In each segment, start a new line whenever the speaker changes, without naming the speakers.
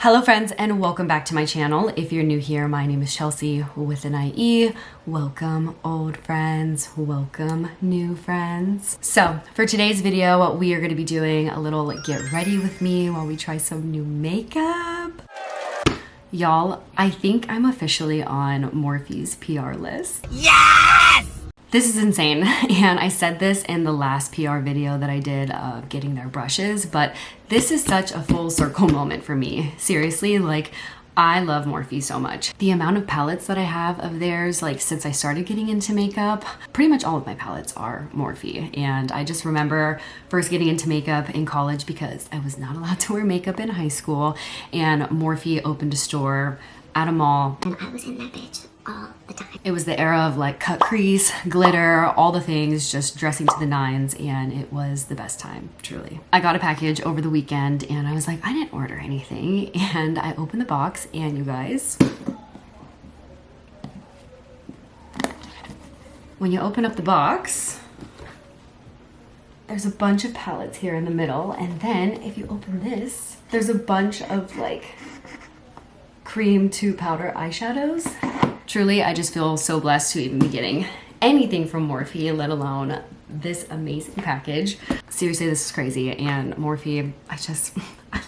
Hello friends and welcome back to my channel. If you're new here, my name is Chelsie with an IE. Welcome old friends, welcome new friends. So for today's video, we are going to be doing a little get ready with me while we try some new makeup. Y'all, I think I'm officially on Morphe's PR list. Yes! This is insane, and I said this in the last PR video that I did of getting their brushes, but this is such a full circle moment for me. Seriously, like, I love Morphe so much. The amount of palettes that I have of theirs, like, since I started getting into makeup, pretty much all of my palettes are Morphe, and I just remember first getting into makeup in college because I was not allowed to wear makeup in high school, and Morphe opened a store at a mall.
And I was in that bitch all the time.
It was the era of like cut crease, glitter, all the things, just dressing to the nines, and it was the best time, truly. I got a package over the weekend and I was like, I didn't order anything, and I opened the box and you guys, when you open up the box, there's a bunch of palettes here in the middle, and then if you open this, there's a bunch of like cream to powder eyeshadows. Truly, I just feel so blessed to even be getting anything from Morphe, let alone this amazing package. Seriously, this is crazy, and Morphe, I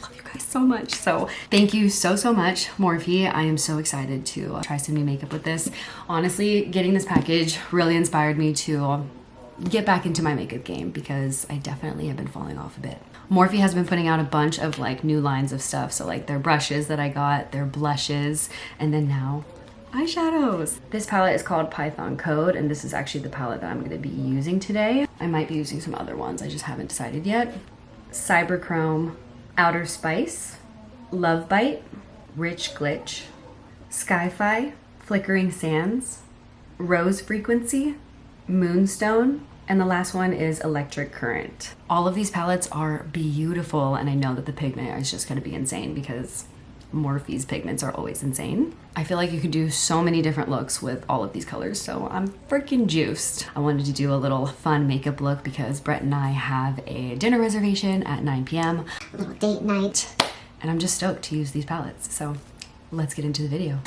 love you guys so much. So thank you so much, Morphe. I am so excited to try some new makeup with this. Honestly, getting this package really inspired me to get back into my makeup game because I definitely have been falling off a bit. Morphe has been putting out a bunch of like new lines of stuff. So like their brushes that I got, their blushes, and then now eyeshadows. This palette is called Python Code, and this is actually the palette that I'm going to be using today. I might be using some other ones, I just haven't decided yet. Cyberchrome, Outer Spice, Love Bite, Rich Glitch, Skyfi, Flickering Sands, Rose Frequency, Moonstone, and the last one is Electric Current. All of these palettes are beautiful, and I know that the pigment is just going to be insane because Morphe's pigments are always insane. I feel like you could do so many different looks with all of these colors, so I'm freaking juiced. I wanted to do a little fun makeup look because Brett and I have a dinner reservation at 9 p.m.
A little date night.
And I'm just stoked to use these palettes, so let's get into the video.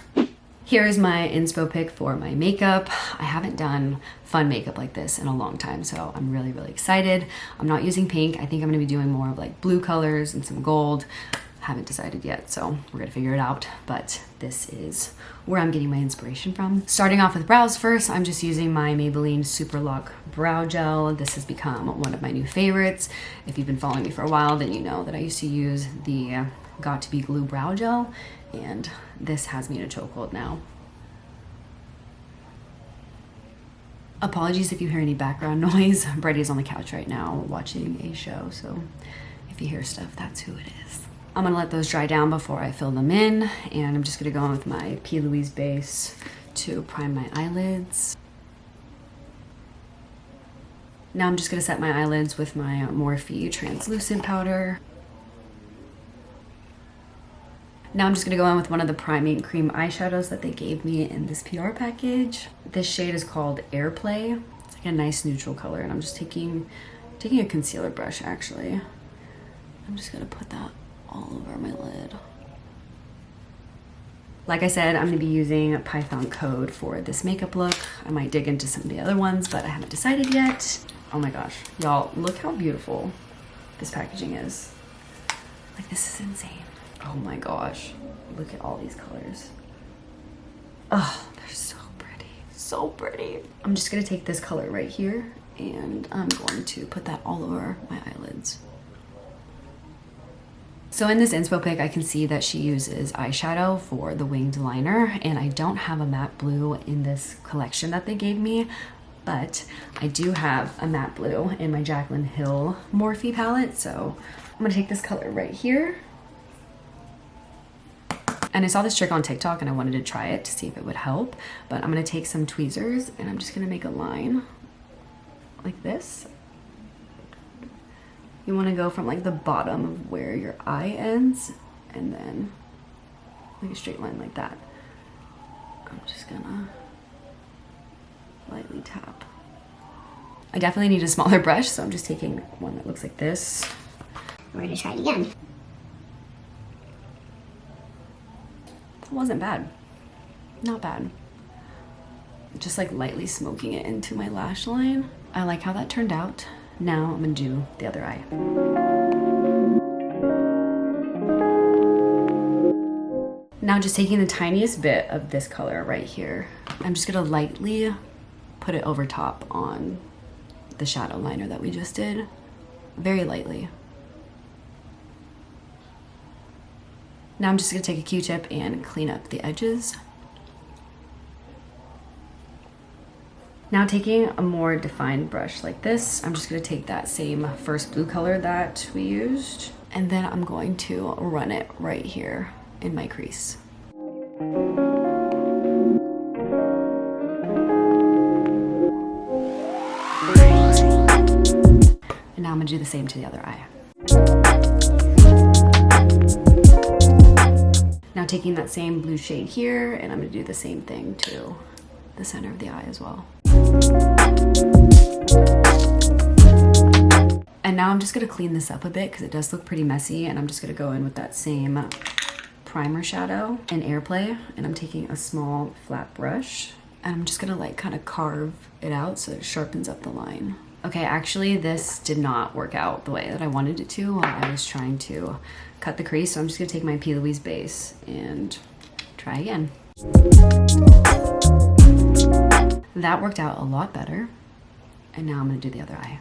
Here is my inspo pick for my makeup. I haven't done fun makeup like this in a long time, so I'm really excited. I'm not using pink. I think I'm gonna be doing more of like blue colors and some gold. Haven't decided yet, so we're gonna figure it out, but this is where I'm getting my inspiration from. Starting off with brows first, I'm just using my Maybelline Super Lock Brow Gel. This has become one of my new favorites. If you've been following me for a while, then you know that I used to use the Got To Be Glue Brow Gel, and this has me in a chokehold now. Apologies if you hear any background noise. Brady's on the couch right now watching a show, so if you hear stuff, that's who it is. I'm gonna let those dry down before I fill them in, and I'm just gonna go in with my P. Louise base to prime my eyelids. Now I'm just gonna set my eyelids with my Morphe translucent powder. Now I'm just gonna go in with one of the priming cream eyeshadows that they gave me in this PR package. This shade is called Airplay. It's like a nice neutral color, and I'm just taking a concealer brush actually. I'm just gonna put that all over my lid. Like I said, I'm gonna be using Python Code for this makeup look. I might dig into some of the other ones, but I haven't decided yet. Oh my gosh, y'all, look how beautiful this packaging is. Like, this is insane. Oh my gosh, look at all these colors. Oh, they're so pretty, so pretty. I'm just gonna take this color right here, and I'm going to put that all over my eyelids. So in this inspo pic, I can see that she uses eyeshadow for the winged liner, and I don't have a matte blue in this collection that they gave me, but I do have a matte blue in my Jaclyn Hill Morphe palette, so I'm gonna take this color right here. And I saw this trick on TikTok and I wanted to try it to see if it would help, but I'm gonna take some tweezers and I'm just gonna make a line like this. You want to go from like the bottom of where your eye ends and then like a straight line like that. I'm just gonna lightly tap. I definitely need a smaller brush, so I'm just taking one that looks like this.
We're gonna try it again.
It wasn't bad. Not bad. Just like lightly smoking it into my lash line. I like how that turned out. Now I'm gonna do the other eye. Now just taking the tiniest bit of this color right here, I'm just gonna lightly put it over top on the shadow liner that we just did. Very lightly. Now I'm just gonna take a Q-tip and clean up the edges. Now taking a more defined brush like this, I'm just gonna take that same first blue color that we used, and then I'm going to run it right here in my crease. And now I'm gonna do the same to the other eye. Now taking that same blue shade here, and I'm gonna do the same thing to the center of the eye as well. And now I'm just gonna clean this up a bit because it does look pretty messy, and I'm just gonna go in with that same primer shadow in Airplay, and I'm taking a small flat brush, and I'm just gonna like kind of carve it out so it sharpens up the line. Okay, actually this did not work out the way that I wanted it to while I was trying to cut the crease, so I'm just gonna take my P. Louise base and try again. That worked out a lot better. And now I'm gonna do the other eye.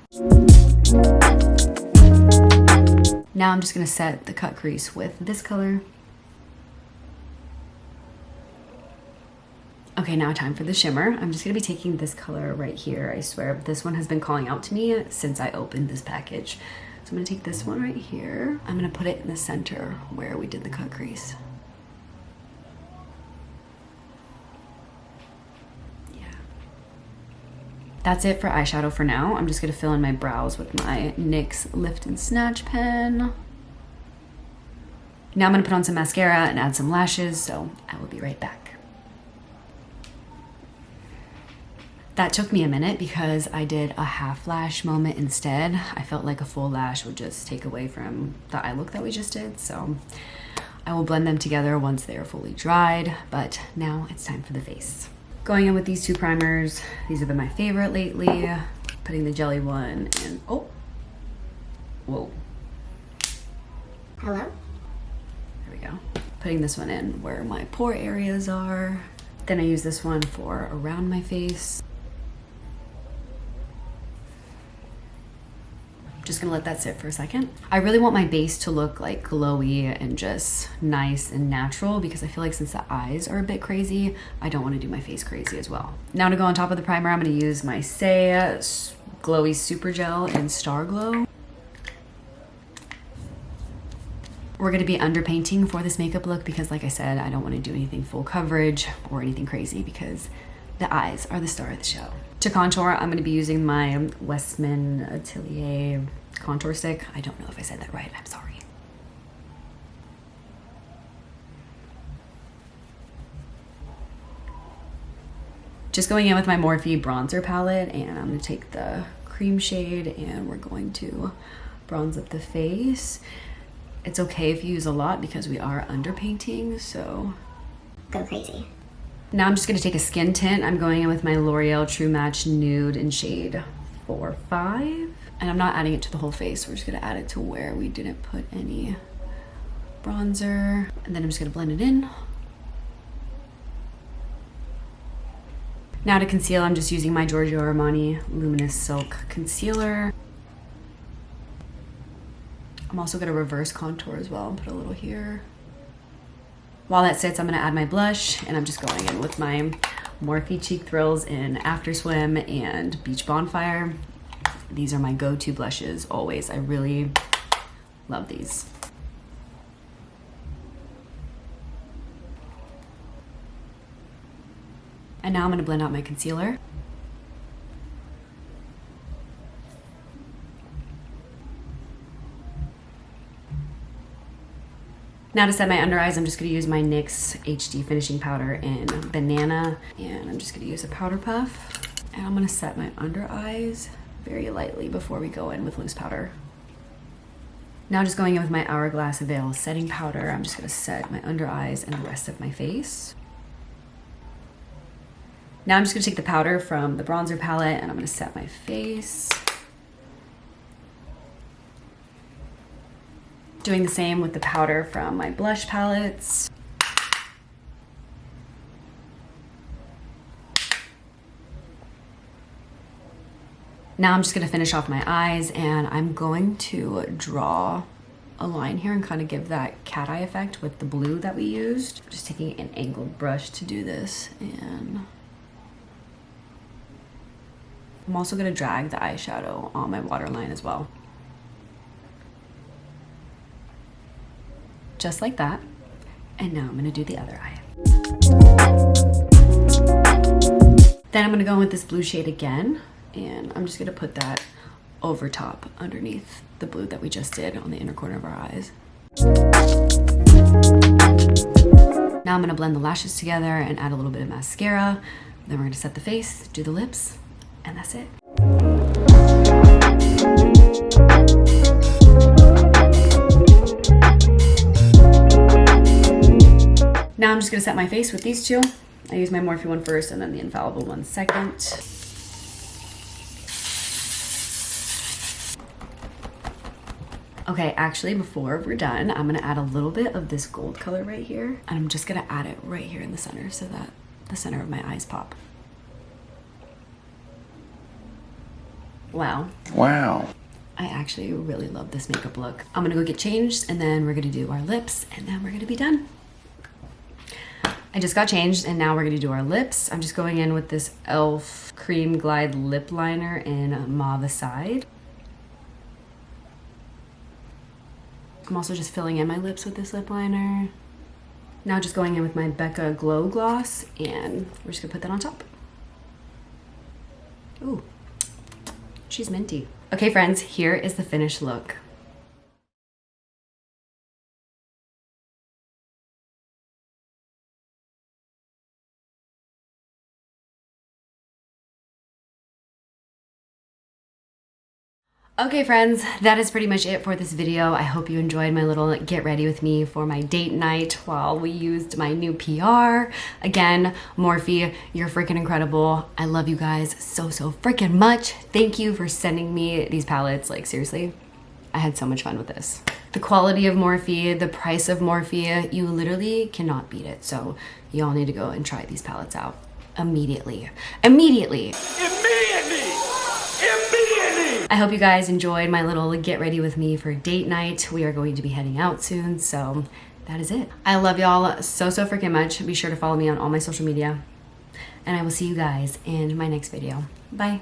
Now I'm just gonna set the cut crease with this color. Okay, now time for the shimmer. I'm just gonna be taking this color right here. I swear, this one has been calling out to me since I opened this package. So I'm gonna take this one right here. I'm gonna put it in the center where we did the cut crease. That's it for eyeshadow for now. I'm just gonna fill in my brows with my NYX Lift and Snatch pen. Now I'm gonna put on some mascara and add some lashes, so I will be right back. That took me a minute because I did a half lash moment instead. I felt like a full lash would just take away from the eye look that we just did, so I will blend them together once they are fully dried, but now it's time for the face. Going in with these two primers. These have been my favorite lately. Putting the jelly one in. Oh, whoa.
Hello?
There we go. Putting this one in where my pore areas are. Then I use this one for around my face. Just gonna let that sit for a second. I really want my base to look like glowy and just nice and natural because I feel like since the eyes are a bit crazy, I don't want to do my face crazy as well. Now to go on top of the primer, I'm gonna use my Say Glowy Super Gel in Star Glow. We're gonna be underpainting for this makeup look because like I said, I don't want to do anything full coverage or anything crazy because the eyes are the star of the show. To contour, I'm going to be using my Westman Atelier contour stick. I don't know if I said that right, I'm sorry. Just going in with my Morphe bronzer palette, and I'm going to take the cream shade and we're going to bronze up the face. It's okay if you use a lot because we are underpainting, so
Go crazy.
now I'm just going to take a skin tint. I'm going in with my L'Oreal True Match Nude in shade 4-5. And I'm not adding it to the whole face. We're just going to add it to where we didn't put any bronzer. And then I'm just going to blend it in. Now to conceal, I'm just using my Giorgio Armani Luminous Silk Concealer. I'm also going to reverse contour as well and put a little here. While that sits, I'm gonna add my blush, and I'm just going in with my Morphe Cheek Thrills in After Swim and Beach Bonfire. These are my go-to blushes always. I really love these. And now I'm gonna blend out my concealer. Now to set my under eyes, I'm just gonna use my NYX HD finishing powder in Banana, and I'm just gonna use a powder puff. And I'm gonna set my under eyes very lightly before we go in with loose powder. Now just going in with my Hourglass Veil setting powder, I'm just gonna set my under eyes and the rest of my face. Now I'm just gonna take the powder from the bronzer palette and I'm gonna set my face. Doing the same with the powder from my blush palettes. Now I'm just gonna finish off my eyes, and I'm going to draw a line here and kind of give that cat eye effect with the blue that we used. I'm just taking an angled brush to do this, and I'm also gonna drag the eyeshadow on my waterline as well. Just like that. And now I'm gonna do the other eye. Then I'm gonna go in with this blue shade again, and I'm just gonna put that over top underneath the blue that we just did on the inner corner of our eyes. Now I'm gonna blend the lashes together and add a little bit of mascara. Then we're gonna set the face, do the lips, and that's it. Now I'm just gonna set my face with these two. I use my Morphe one first and then the Infallible one second. Okay, actually before we're done, I'm gonna add a little bit of this gold color right here. And I'm just gonna add it right here in the center so that the center of my eyes pop. Wow. Wow. I actually really love this makeup look. I'm gonna go get changed and then we're gonna do our lips and then we're gonna be done. I just got changed and now we're gonna do our lips. I'm just going in with this e.l.f. Cream Glide Lip Liner in Mauve Side. I'm also just filling in my lips with this lip liner. Now just going in with my Becca Glow Gloss and we're just gonna put that on top. Ooh, she's minty. Okay friends, here is the finished look. Okay friends, that is pretty much it for this video. I hope you enjoyed my little get ready with me for my date night while we used my new PR. Again, Morphe, you're freaking incredible. I love you guys so freaking much. Thank you for sending me these palettes. Like seriously, I had so much fun with this. The quality of Morphe, the price of Morphe, you literally cannot beat it. So you all need to go and try these palettes out immediately. Immediately! I hope you guys enjoyed my little get ready with me for date night. We are going to be heading out soon, so that is it. I love y'all so freaking much. Be sure to follow me on all my social media, and I will see you guys in my next video. Bye.